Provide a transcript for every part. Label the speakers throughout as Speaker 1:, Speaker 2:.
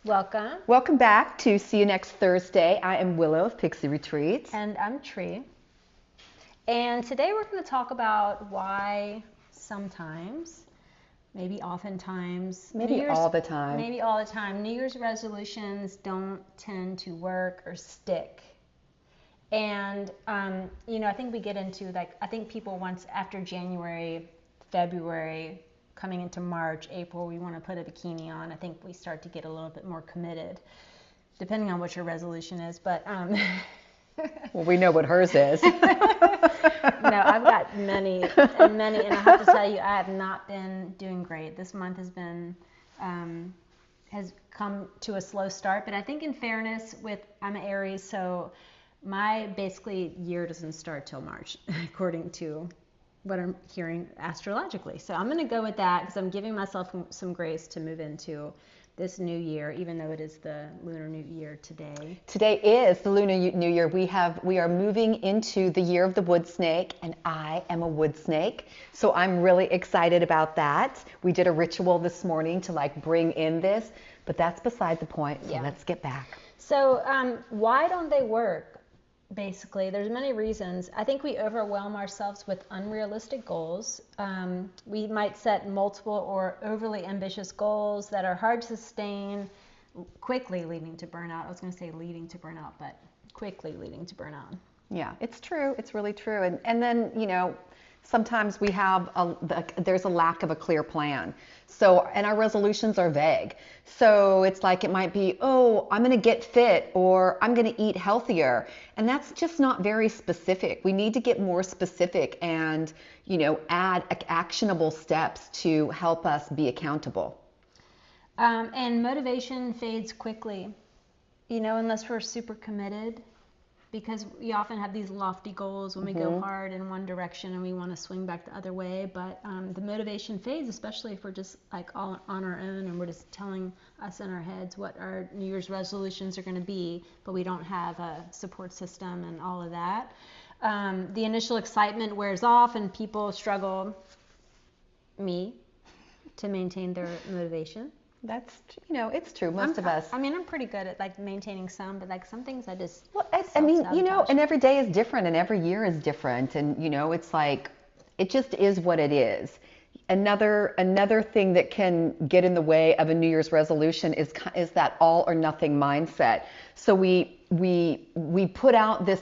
Speaker 1: Welcome.
Speaker 2: Welcome back to See You Next Thursday. I am Willow of Pixie Retreats.
Speaker 1: And I'm Tree. And today we're going to talk about why sometimes, maybe oftentimes,
Speaker 2: maybe all the time,
Speaker 1: New Year's resolutions don't tend to work or stick. And, I think we get into, I think people once after January, February, coming into March, April, we want to put a bikini on. I think we start to get a little bit more committed, depending on what your resolution is. But
Speaker 2: well, we know what hers is.
Speaker 1: No, I've got many, and I have to tell you, I have not been doing great. This month has come to a slow start. But I think, in fairness, I'm an Aries, so my basically year doesn't start till March, according to what I'm hearing astrologically. So I'm going to go with that because I'm giving myself some grace to move into this new year, even though it is the Lunar New Year today.
Speaker 2: Today is the Lunar New Year. We are moving into the year of the wood snake, and I am a wood snake. So I'm really excited about that. We did a ritual this morning to bring in this, but that's beside the point. So Let's get back.
Speaker 1: So why don't they work? Basically, there's many reasons. I think we overwhelm ourselves with unrealistic goals. We might set multiple or overly ambitious goals that are hard to sustain, quickly leading to burnout. I was going to say leading to burnout, but quickly leading to burnout.
Speaker 2: Yeah, it's true. It's really true. And then, sometimes we have there's a lack of a clear plan. So, and our resolutions are vague. So it's it might be, oh, I'm going to get fit, or I'm going to eat healthier. And that's just not very specific. We need to get more specific and, add actionable steps to help us be accountable.
Speaker 1: And motivation fades quickly, unless we're super committed. Because we often have these lofty goals when we go hard in one direction and we want to swing back the other way. But the motivation fades, especially if we're just all on our own and we're just telling us in our heads what our New Year's resolutions are going to be, but we don't have a support system and all of that. The initial excitement wears off and people struggle, to maintain their motivation.
Speaker 2: That's, it's true. Most of us.
Speaker 1: I'm pretty good at maintaining some, but some things I just.
Speaker 2: Well, and every day is different and every year is different. And, it's it just is what it is. Another thing that can get in the way of a New Year's resolution is that all or nothing mindset. So we put out this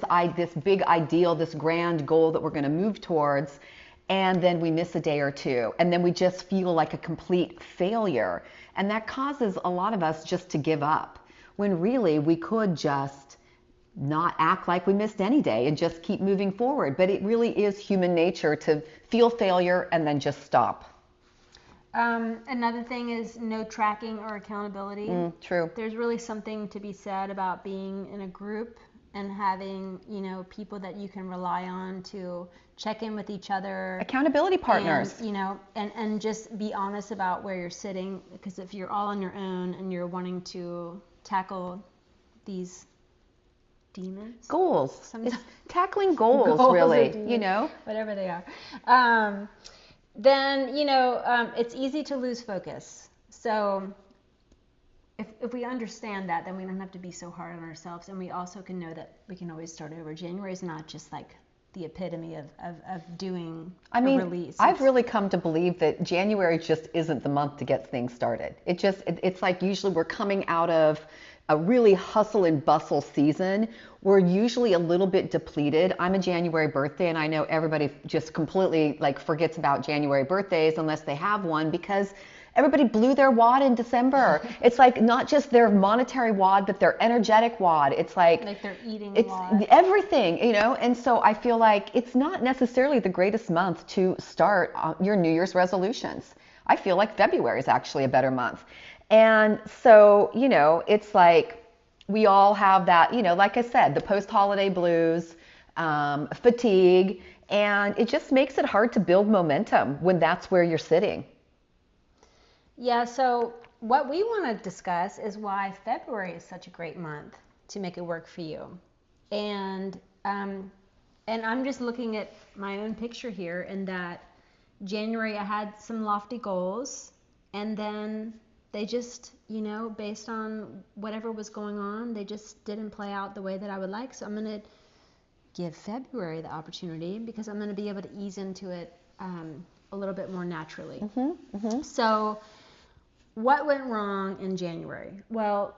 Speaker 2: big ideal, this grand goal that we're going to move towards, and then we miss a day or two, and then we just feel like a complete failure. And that causes a lot of us just to give up, when really we could just not act like we missed any day and just keep moving forward. But it really is human nature to feel failure and then just stop.
Speaker 1: Another thing is no tracking or accountability.
Speaker 2: True.
Speaker 1: There's really something to be said about being in a group and having, people that you can rely on to check in with each other.
Speaker 2: Accountability partners.
Speaker 1: And just be honest about where you're sitting. Because if you're all on your own and you're wanting to tackle these demons.
Speaker 2: Goals. It's tackling goals really,
Speaker 1: Whatever they are. Then, it's easy to lose focus. So if we understand that, then we don't have to be so hard on ourselves. And we also can know that we can always start over. January is not just the epitome of doing a release.
Speaker 2: I've really come to believe that January just isn't the month to get things started. It's usually we're coming out of a really hustle and bustle season. We're usually a little bit depleted. I'm a January birthday, and I know everybody just completely forgets about January birthdays unless they have one, because everybody blew their wad in December. It's not just their monetary wad, but their energetic wad. It's
Speaker 1: they're eating a lot.
Speaker 2: Everything, and so I feel it's not necessarily the greatest month to start your New Year's resolutions. I feel like February is actually a better month. And so, it's we all have that, like I said, the post-holiday blues, fatigue, and it just makes it hard to build momentum when that's where you're sitting.
Speaker 1: Yeah, so what we want to discuss is why February is such a great month to make it work for you. And I'm just looking at my own picture here, in that January I had some lofty goals, and then they just, based on whatever was going on, they just didn't play out the way that I would like. So I'm going to give February the opportunity because I'm going to be able to ease into it a little bit more naturally. So what went wrong in January? Well,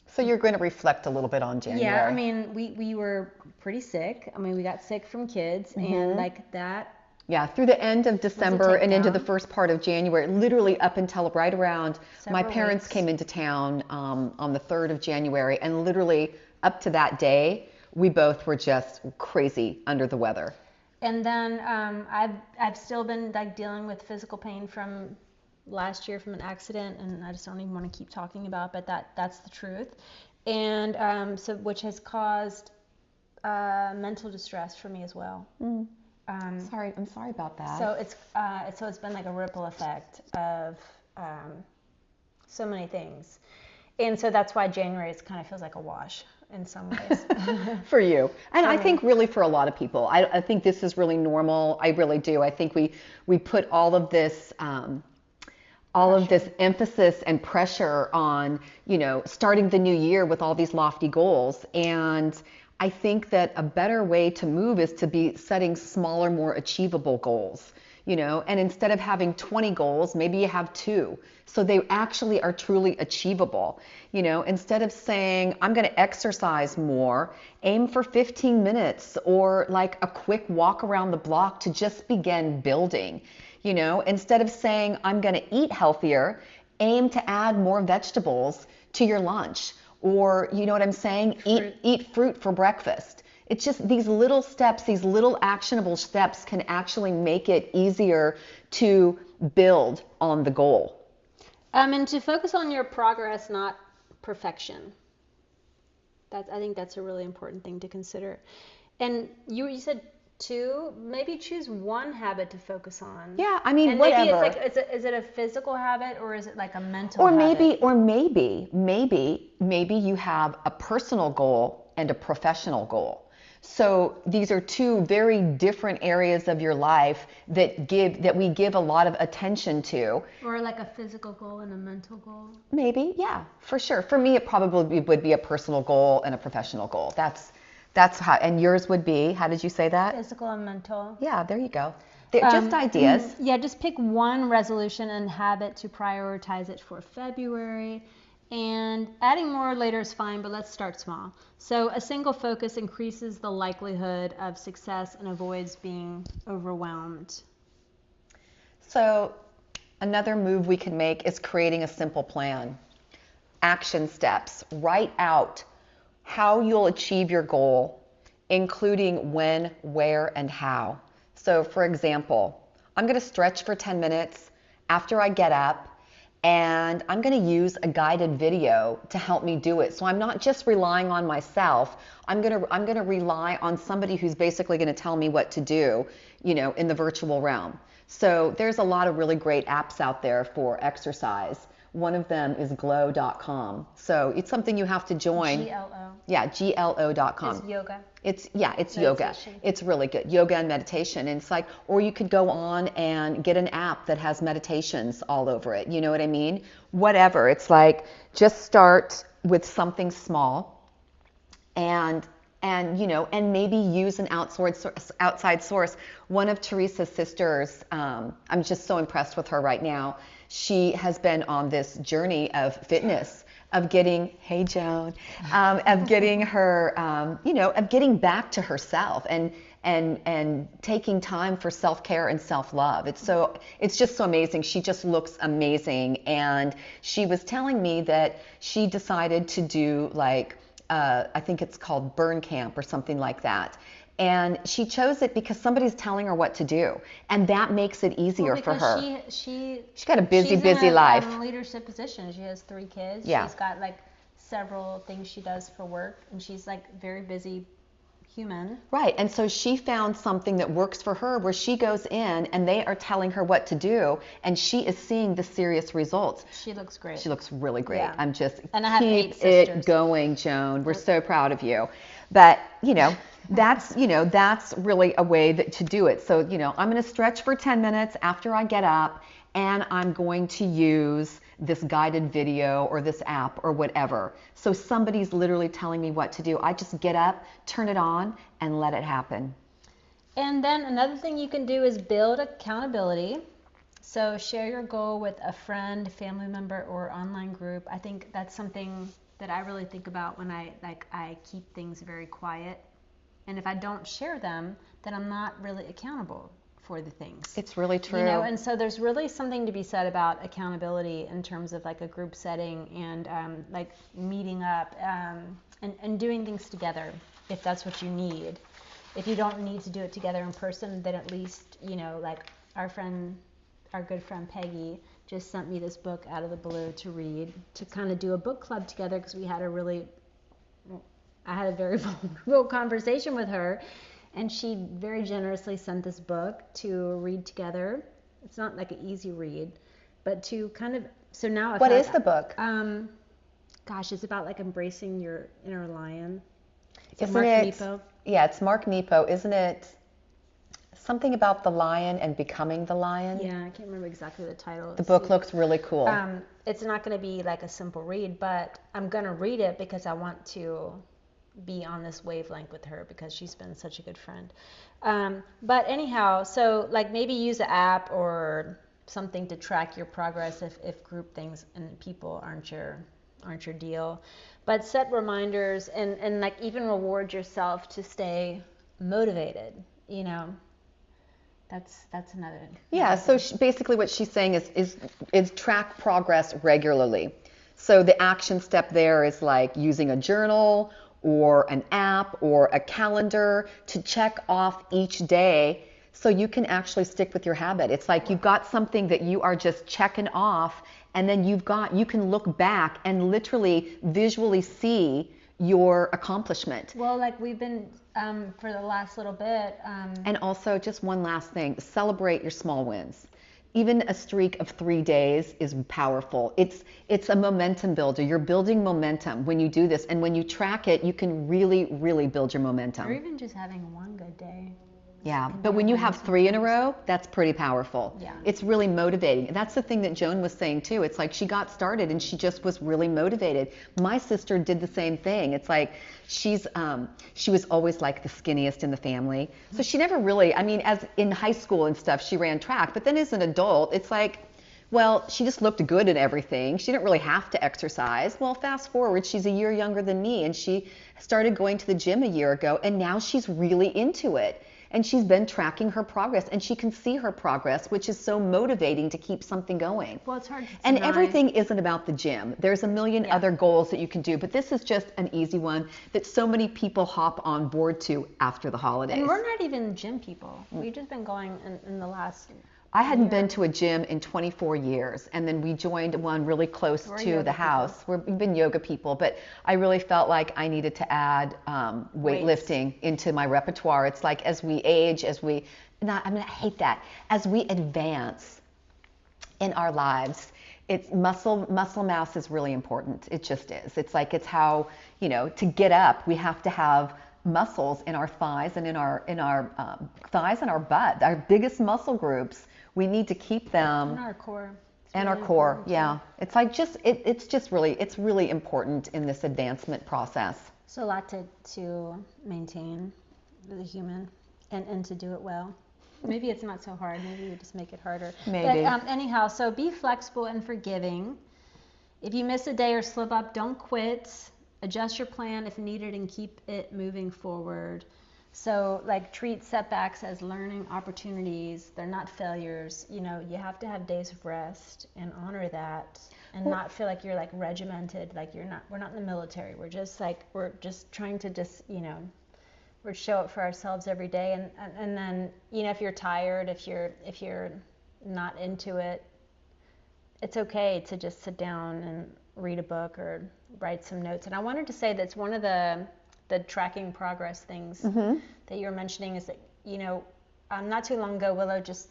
Speaker 2: so you're going to reflect a little bit on January.
Speaker 1: Yeah, I mean, we were pretty sick. I mean, we got sick from kids and like that.
Speaker 2: Yeah, through the end of December and into the first part of January, literally up until right around my parents came into town on the 3rd of January, and literally up to that day, we both were just crazy under the weather.
Speaker 1: And then I've still been like dealing with physical pain from last year from an accident, and I just don't even want to keep talking about, but that's the truth. And so which has caused mental distress for me as well.
Speaker 2: I'm sorry about that.
Speaker 1: So it's been like a ripple effect of so many things, and so that's why January kind of feels like a wash in some ways.
Speaker 2: For you, and I think really for a lot of people, I think this is really normal. I really do. I think we put all of this emphasis and pressure on starting the new year with all these lofty goals, and I think that a better way to move is to be setting smaller, more achievable goals, and instead of having 20 goals, maybe you have 2. So they actually are truly achievable. Instead of saying, I'm going to exercise more, aim for 15 minutes or like a quick walk around the block to just begin building. Instead of saying, I'm going to eat healthier, aim to add more vegetables to your lunch. Or, you know what I'm saying? Eat fruit for breakfast. It's just these little steps, these little actionable steps can actually make it easier to build on the goal.
Speaker 1: And to focus on your progress, not perfection. I think that's a really important thing to consider. And you said 2, maybe choose one habit to focus on.
Speaker 2: Yeah, I mean,
Speaker 1: and
Speaker 2: whatever.
Speaker 1: Maybe it's like, is it a physical habit or is it like a mental habit?
Speaker 2: Or maybe you have a personal goal and a professional goal. So these are 2 very different areas of your life that we give a lot of attention to.
Speaker 1: Or like a physical goal and a mental goal.
Speaker 2: Maybe, yeah, for sure. For me, it probably would be a personal goal and a professional goal. That's how, and yours would be, how did you say that?
Speaker 1: Physical and mental.
Speaker 2: Yeah, there you go. Just ideas.
Speaker 1: Yeah, just pick one resolution and habit to prioritize it for February. And adding more later is fine, but let's start small. So a single focus increases the likelihood of success and avoids being overwhelmed.
Speaker 2: So another move we can make is creating a simple plan. Action steps. Write out how you'll achieve your goal, including when, where, and how. So for example, I'm going to stretch for 10 minutes after I get up, and I'm going to use a guided video to help me do it. So I'm not just relying on myself. I'm going to rely on somebody who's basically going to tell me what to do, in the virtual realm. So there's a lot of really great apps out there for exercise. One of them is glow.com. So it's something you have to join.
Speaker 1: GLO.
Speaker 2: Yeah, GLO.com.
Speaker 1: It's yoga.
Speaker 2: It's yoga. It's really good. Yoga and meditation. And it's like, or you could go on and get an app that has meditations all over it. You know what I mean? Whatever. It's like, just start with something small and maybe use an outside source. One of Teresa's sisters, I'm just so impressed with her right now. She has been on this journey of fitness, of getting, hey Joan, of getting her, of getting back to herself and taking time for self-care and self-love. It's just so amazing. She just looks amazing. And she was telling me that she decided to do like, I think it's called Burn Camp or something like that. And she chose it because somebody's telling her what to do, and that makes it easier for her. She's got a busy life.
Speaker 1: She's in a leadership position. She has 3 kids.
Speaker 2: Yeah.
Speaker 1: She's got like several things she does for work, and she's like very busy human.
Speaker 2: Right, and so she found something that works for her where she goes in and they are telling her what to do, and she is seeing the serious results.
Speaker 1: She looks great.
Speaker 2: She looks really great.
Speaker 1: Yeah.
Speaker 2: And
Speaker 1: I have 8
Speaker 2: keep
Speaker 1: sisters.
Speaker 2: it going, Joan. We're so proud of you. But, that's really a way to do it. So, I'm going to stretch for 10 minutes after I get up, and I'm going to use this guided video or this app or whatever. So somebody's literally telling me what to do. I just get up, turn it on, and let it happen.
Speaker 1: And then another thing you can do is build accountability. So share your goal with a friend, family member, or online group. I think that's something that I really think about when I keep things very quiet. And if I don't share them, then I'm not really accountable for the things.
Speaker 2: It's really true.
Speaker 1: You know, and so there's really something to be said about accountability in terms of like a group setting and like meeting up and doing things together if that's what you need. If you don't need to do it together in person, then at least, you know, like our good friend Peggy just sent me this book out of the blue to read, to kind of do a book club together, because I had a very vulnerable conversation with her, and she very generously sent this book to read together. It's not like an easy read, but to kind of, so now I
Speaker 2: What is the book?
Speaker 1: It's about like embracing your inner lion.
Speaker 2: Isn't it? Yeah, it's Mark Nepo. Isn't it something about the lion and becoming the lion?
Speaker 1: Yeah, I can't remember exactly the title.
Speaker 2: The book looks really cool.
Speaker 1: It's not going to be like a simple read, but I'm going to read it because I want to be on this wavelength with her, because she's been such a good friend. But anyhow, so like maybe use an app or something to track your progress if group things and people aren't your deal. But set reminders and like even reward yourself to stay motivated, you know. That's another.
Speaker 2: Yeah, so basically what she's saying is track progress regularly. So the action step there is like using a journal or an app or a calendar to check off each day so you can actually stick with your habit. It's like you've got something that you are just checking off, and then you can look back and literally visually see your accomplishment.
Speaker 1: Well, like we've been for the last little bit.
Speaker 2: And also, just one last thing, celebrate your small wins. Even a streak of 3 days is powerful. It's a momentum builder. You're building momentum when you do this, and when you track it, you can really, really build your momentum.
Speaker 1: Or even just having one good day.
Speaker 2: Yeah, but when you have 3 in a row, that's pretty powerful.
Speaker 1: Yeah.
Speaker 2: It's really motivating. And that's the thing that Joan was saying too. It's like she got started and she just was really motivated. My sister did the same thing. It's like she was always like the skinniest in the family. So she never really, as in high school and stuff, she ran track. But then as an adult, it's like, well, she just looked good in everything. She didn't really have to exercise. Well, fast forward, she's a year younger than me, and she started going to the gym a year ago, and now she's really into it. And she's been tracking her progress, and she can see her progress, which is so motivating to keep something going.
Speaker 1: Well, it's hard to
Speaker 2: And
Speaker 1: deny.
Speaker 2: everything isn't about the gym. There's a million other goals that you can do, but this is just an easy one that so many people hop on board to after the holidays.
Speaker 1: And we're not even gym people. We've just been going in the last
Speaker 2: I hadn't been to a gym in 24 years, and then we joined one really close to the house. We've been yoga people, but I really felt like I needed to add weightlifting into my repertoire. It's like as we age, I hate that. As we advance in our lives, it's muscle mass is really important. It just is. It's like it's how, to get up, we have to have muscles in our thighs and in our thighs and our butt, our biggest muscle groups. We need to keep them.
Speaker 1: And our core.
Speaker 2: And our core, yeah. It's like it's really important in this advancement process.
Speaker 1: So a lot to maintain as a human and to do it well. Maybe it's not so hard. Maybe we just make it harder.
Speaker 2: Maybe.
Speaker 1: But anyhow, so be flexible and forgiving. If you miss a day or slip up, don't quit. Adjust your plan if needed and keep it moving forward. So like treat setbacks as learning opportunities. They're not failures. You have to have days of rest and honor that, and not feel like you're like regimented, like we're not in the military. We're just trying to we're show up for ourselves every day, and then if you're tired, if you're not into it, it's okay to just sit down and read a book or write some notes. And I wanted to say that's one of the tracking progress things that you were mentioning is that, not too long ago, Willow just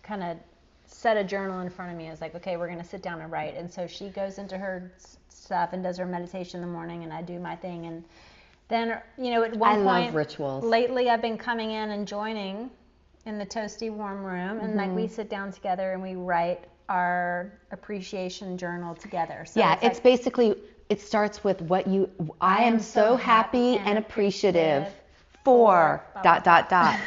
Speaker 1: kind of set a journal in front of me. I was like, okay, we're going to sit down and write. And so she goes into her stuff and does her meditation in the morning, and I do my thing. And then, at one point,
Speaker 2: love rituals.
Speaker 1: Lately I've been coming in and joining in the toasty warm room, and like we sit down together and we write our appreciation journal together. So
Speaker 2: yeah, it's
Speaker 1: like,
Speaker 2: basically, it starts with I am so happy and appreciative for dot, dot, dot.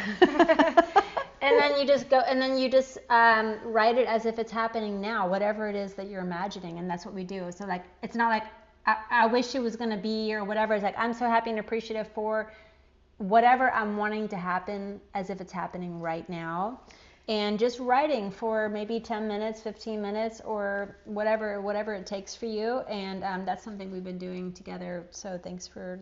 Speaker 1: And then you just go, and then you just write it as if it's happening now, whatever it is that you're imagining, and that's what we do. So like, it's not like I wish it was going to be or whatever. It's like, I'm so happy and appreciative for whatever I'm wanting to happen as if it's happening right now. And just writing for maybe 10 minutes, 15 minutes, or whatever it takes for you. And that's something we've been doing together. So thanks for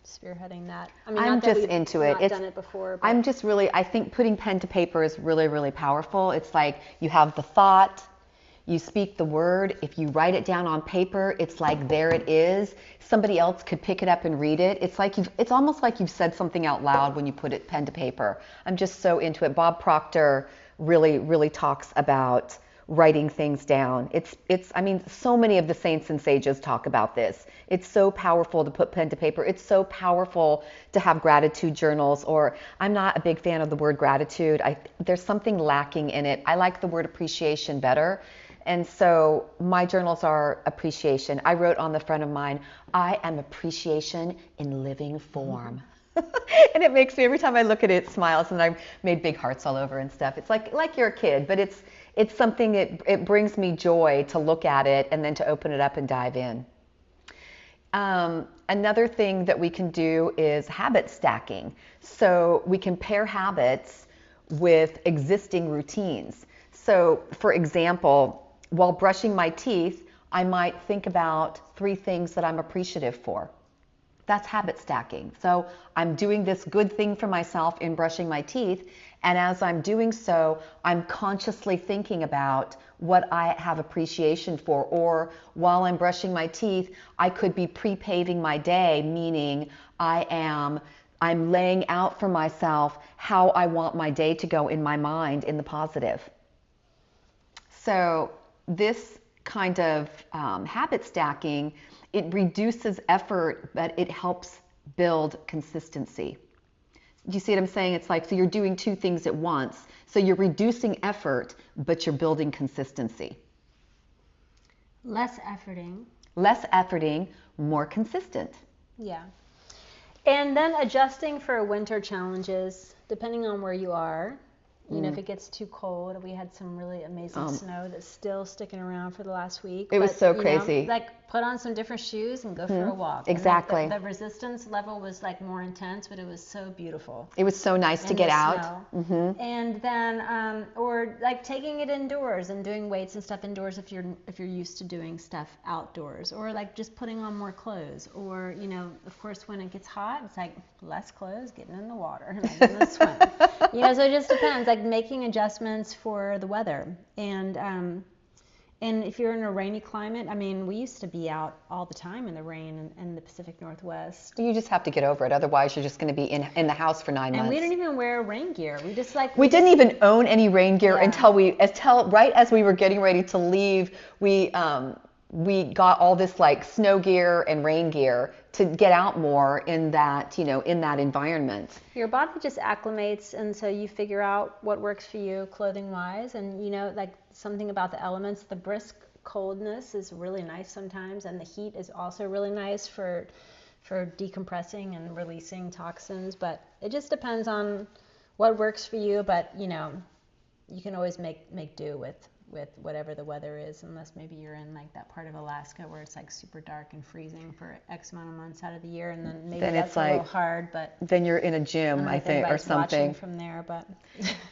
Speaker 1: spearheading that. I mean,
Speaker 2: I'm just into it.
Speaker 1: Not done it before. But
Speaker 2: I'm just really, I think putting pen to paper is really, really powerful. It's like you have the thought, you speak the word. If you write it down on paper, it's like there it is. Somebody else could pick it up and read it. It's almost like you've said something out loud when you put it pen to paper. I'm just so into it. Bob Proctor really, really talks about writing things down. I mean, so many of the saints and sages talk about this. It's so powerful to put pen to paper. It's so powerful to have gratitude journals, or I'm not a big fan of the word gratitude. There's something lacking in it. I like the word appreciation better. And so my journals are appreciation. I wrote on the front of mine, I am appreciation in living form. And it makes me, every time I look at it, it smiles, and I've made big hearts all over and stuff. It's like you're a kid, but it's something, it brings me joy to look at it and then to open it up and dive in. Another thing that we can do is habit stacking. So we can pair habits with existing routines. So for example, while brushing my teeth, I might think about 3 things that I'm appreciative for. That's habit stacking. So I'm doing this good thing for myself in brushing my teeth, and as I'm doing so, I'm consciously thinking about what I have appreciation for. Or while I'm brushing my teeth, I could be pre-paving my day, meaning I'm laying out for myself how I want my day to go in my mind in the positive. So this kind of habit stacking, it reduces effort, but it helps build consistency. Do you see what I'm saying? It's like, so you're doing 2 things at once. So you're reducing effort, but you're building consistency.
Speaker 1: Less efforting.
Speaker 2: Less efforting, more consistent.
Speaker 1: Yeah. And then adjusting for winter challenges, depending on where you are. You know, if it gets too cold, we had some really amazing snow that's still sticking around for the last week.
Speaker 2: It was so crazy.
Speaker 1: Like, put on some different shoes and go for a walk.
Speaker 2: Exactly.
Speaker 1: And like the resistance level was like more intense, but it was so beautiful.
Speaker 2: It was so nice to get out.
Speaker 1: And then, or like taking it indoors and doing weights and stuff indoors if you're used to doing stuff outdoors, or like just putting on more clothes, or of course when it gets hot, it's like less clothes, getting in the water, like in the swim. So it just depends. Like making adjustments for the weather, and if you're in a rainy climate, I mean, we used to be out all the time in the rain in the Pacific Northwest.
Speaker 2: You just have to get over it. Otherwise, you're just going to be in the house for 9 months.
Speaker 1: And we didn't even wear rain gear.
Speaker 2: We didn't even own any rain gear until right as we were getting ready to leave. We got all this like snow gear and rain gear to get out more in that environment.
Speaker 1: Your body just acclimates, and so you figure out what works for you clothing wise, and like something about the elements. The brisk coldness is really nice sometimes, and the heat is also really nice for decompressing and releasing toxins, but it just depends on what works for you. But you can always make do with whatever the weather is, unless maybe you're in like that part of Alaska where it's like super dark and freezing for X amount of months out of the year, and then maybe that's a little hard. But
Speaker 2: then you're in a gym, I think, or something
Speaker 1: from there. But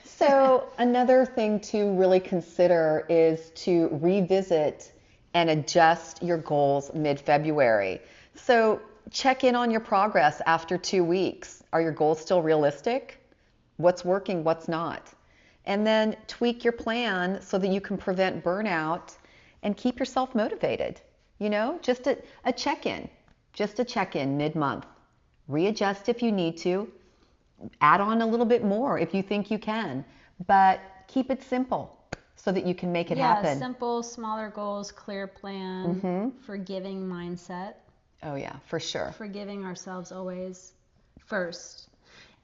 Speaker 2: so another thing to really consider is to revisit and adjust your goals mid-February. So check in on your progress after 2 weeks. Are your goals still realistic? What's working? What's not? And then tweak your plan so that you can prevent burnout and keep yourself motivated. Just a check-in. Just a check-in mid-month. Readjust if you need to. Add on a little bit more if you think you can. But keep it simple so that you can make it happen.
Speaker 1: Yeah, simple, smaller goals, clear plan, forgiving mindset.
Speaker 2: Oh yeah, for sure.
Speaker 1: Forgiving ourselves always first.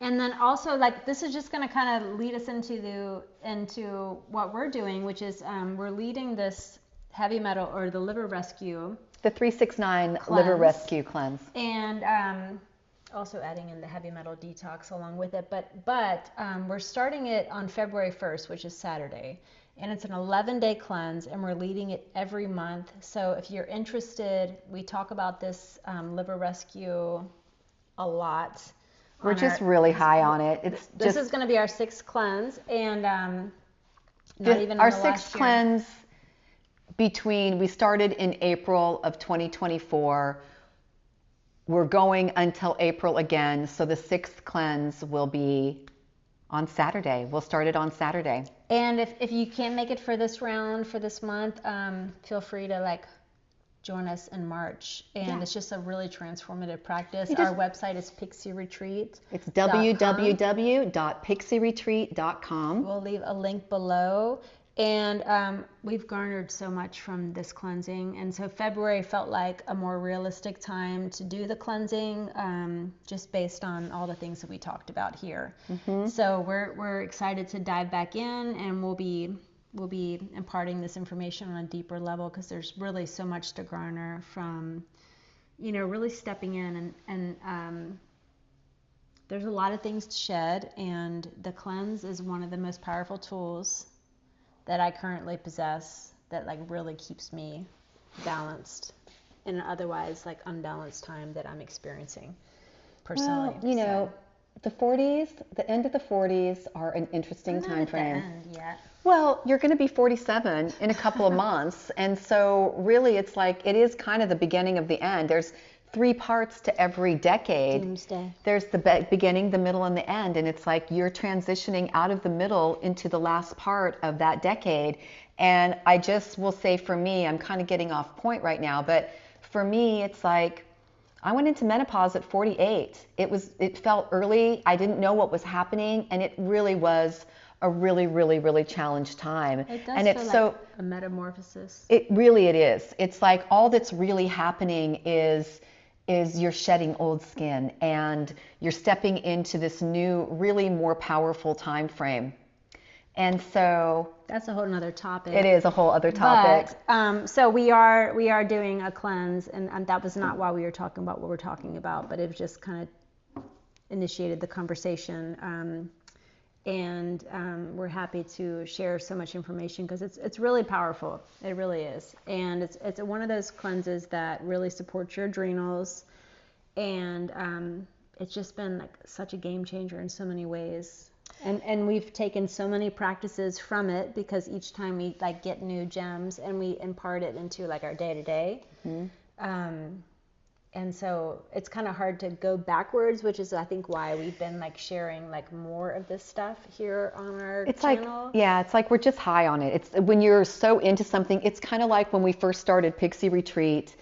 Speaker 1: And then also, like, this is just going to kind of lead us into what we're doing, which is we're leading this heavy metal or the liver rescue.
Speaker 2: The 369 liver rescue cleanse.
Speaker 1: And also adding in the heavy metal detox along with it. But we're starting it on February 1st, which is Saturday. And it's an 11-day cleanse, and we're leading it every month. So if you're interested, we talk about this liver rescue a lot.
Speaker 2: We're just really high on it.
Speaker 1: This is going to be our 6th cleanse, and not even
Speaker 2: our
Speaker 1: in the
Speaker 2: 6th
Speaker 1: last year.
Speaker 2: cleanse we started in April of 2024. We're going until April again, so the 6th cleanse will be on Saturday. We'll start it on Saturday.
Speaker 1: And if you can't make it for this round, for this month, feel free to join us in March. And it's just a really transformative practice. Our website is Pixie Retreat.
Speaker 2: It's www.pixieretreat.com.
Speaker 1: We'll leave a link below. And we've garnered so much from this cleansing. And so February felt like a more realistic time to do the cleansing, just based on all the things that we talked about here. Mm-hmm. So we're excited to dive back in, and we'll be imparting this information on a deeper level, because there's really so much to garner from, really stepping in, and there's a lot of things to shed, and the cleanse is one of the most powerful tools that I currently possess that really keeps me balanced in an otherwise unbalanced time that I'm experiencing personally.
Speaker 2: Well, the 40s, the end of the 40s are an interesting time frame.
Speaker 1: Not at the end yet.
Speaker 2: Well, you're going to be 47 in a couple of months, and so really it is kind of the beginning of the end. There's 3 parts to every decade.
Speaker 1: Doomsday.
Speaker 2: There's the beginning, the middle, and the end, and it's like you're transitioning out of the middle into the last part of that decade. And I just will say, for me, I'm kind of getting off point right now, but for me, it's like I went into menopause at 48. It felt early. I didn't know what was happening, and it really was a really, really, really challenged time.
Speaker 1: It does
Speaker 2: and
Speaker 1: feel
Speaker 2: it's
Speaker 1: like a metamorphosis.
Speaker 2: It is. It's like all that's really happening is you're shedding old skin, and you're stepping into this new, really more powerful time frame. And so
Speaker 1: that's a whole nother topic.
Speaker 2: It is a whole other topic.
Speaker 1: But so we are doing a cleanse, and that was not why we were talking about what we're talking about, but it was just kind of initiated the conversation. And we're happy to share so much information, because it's really powerful. It really is. And it's one of those cleanses that really supports your adrenals, and it's just been such a game changer in so many ways. And we've taken so many practices from it, because each time we get new gems and we impart it into our day-to-day. Mm-hmm. And so it's kind of hard to go backwards, which is, I think, why we've been sharing more of this stuff here on our channel.
Speaker 2: It's like we're just high on it. It's when you're so into something, it's kind of like when we first started Pixie Retreat,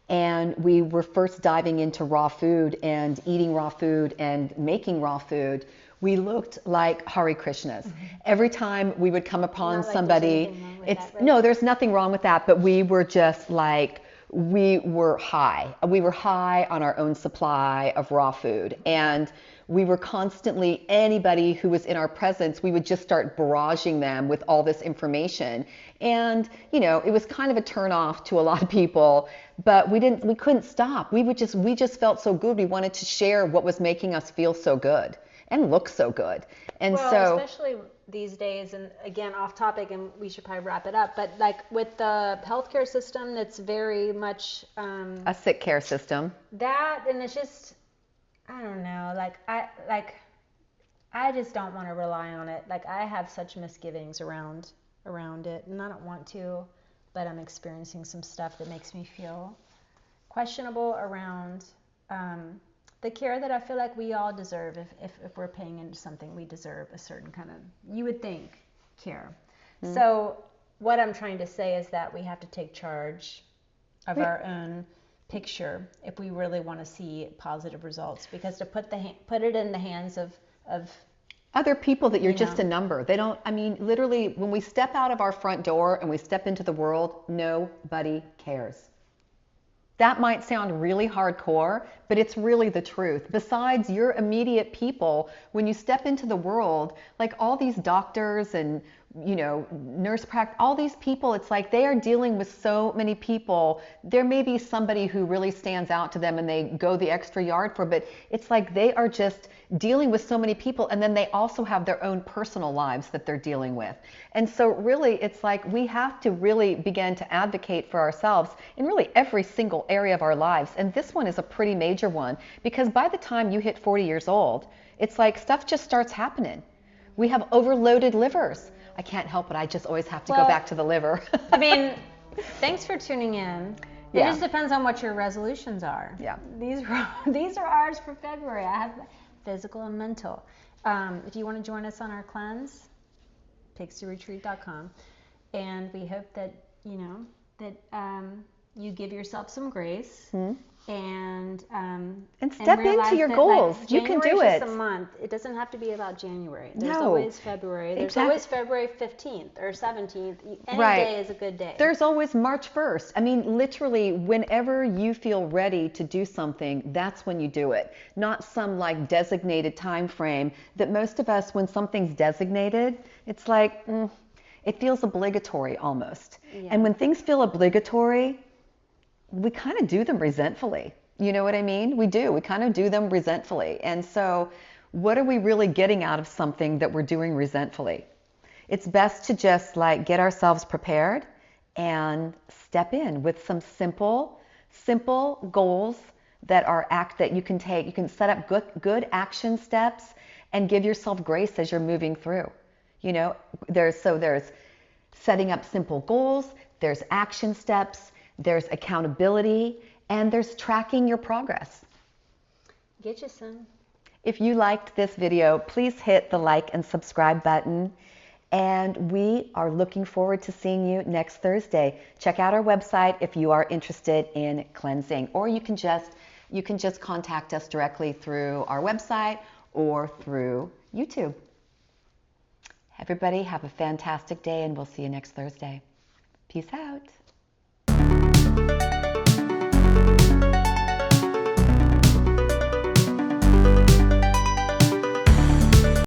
Speaker 2: and we were first diving into raw food and eating raw food and making raw food. We looked like Hare Krishnas. Mm-hmm. Every time we would come upon somebody, there's nothing wrong with that, but we were just we were high. We were high on our own supply of raw food. And we were constantly, anybody who was in our presence, we would just start barraging them with all this information. And, it was kind of a turn off to a lot of people, but we couldn't stop. We just felt so good. We wanted to share what was making us feel so good and look so good. And
Speaker 1: especially these days, and again, off topic, and we should probably wrap it up, but with the healthcare system, that's very much
Speaker 2: a sick care system.
Speaker 1: That, and it's just, I don't know, I just don't want to rely on it. I have such misgivings around it, and I don't want to, but I'm experiencing some stuff that makes me feel questionable around the care that I feel like we all deserve. If we're paying into something, we deserve a certain kind of, you would think, care. Mm-hmm. So what I'm trying to say is that we have to take charge of our own picture if we really want to see positive results, because to put it in the hands of
Speaker 2: other people that you're just a number. They don't, literally, when we step out of our front door and we step into the world, nobody cares. That might sound really hardcore, but it's really the truth. Besides your immediate people, when you step into the world, like all these doctors and nurse practice, all these people, it's like they are dealing with so many people. There may be somebody who really stands out to them and they go the extra yard for, but it's like they are just dealing with so many people, and then they also have their own personal lives that they're dealing with. And so really, it's like we have to really begin to advocate for ourselves in really every single area of our lives. And this one is a pretty major one, because by the time you hit 40 years old, it's like stuff just starts happening. We have overloaded livers. I can't help it. I just always have to go back to the liver.
Speaker 1: I mean, thanks for tuning in. It
Speaker 2: Yeah.
Speaker 1: just depends on what your resolutions are.
Speaker 2: Yeah.
Speaker 1: These are ours for February. I have physical and mental. If you want to join us on our cleanse, pixieretreat.com. And we hope that, you give yourself some grace. And
Speaker 2: step into your goals. You can do it.
Speaker 1: January is just a month. It doesn't have to be about January. There's
Speaker 2: No.
Speaker 1: always February. There's
Speaker 2: Exactly.
Speaker 1: always February 15th or 17th. Any
Speaker 2: Right.
Speaker 1: day is a good day.
Speaker 2: There's always March 1st. I mean, literally, whenever you feel ready to do something, that's when you do it. Not some like designated time frame that most of us, when something's designated, it's like, it feels obligatory almost.
Speaker 1: Yeah.
Speaker 2: And when things feel obligatory, we kind of do them resentfully. You know what I mean? We do. We kind of do them resentfully. And so what are we really getting out of something that we're doing resentfully? It's best to just like get ourselves prepared and step in with some simple goals that that you can take. You can set up good action steps and give yourself grace as you're moving through. There's setting up simple goals, there's action steps, there's accountability, and there's tracking your progress.
Speaker 1: Get you some.
Speaker 2: If you liked this video, please hit the like and subscribe button. And we are looking forward to seeing you next Thursday. Check out our website if you are interested in cleansing, or you can just contact us directly through our website or through YouTube. Everybody have a fantastic day, and we'll see you next Thursday. Peace out.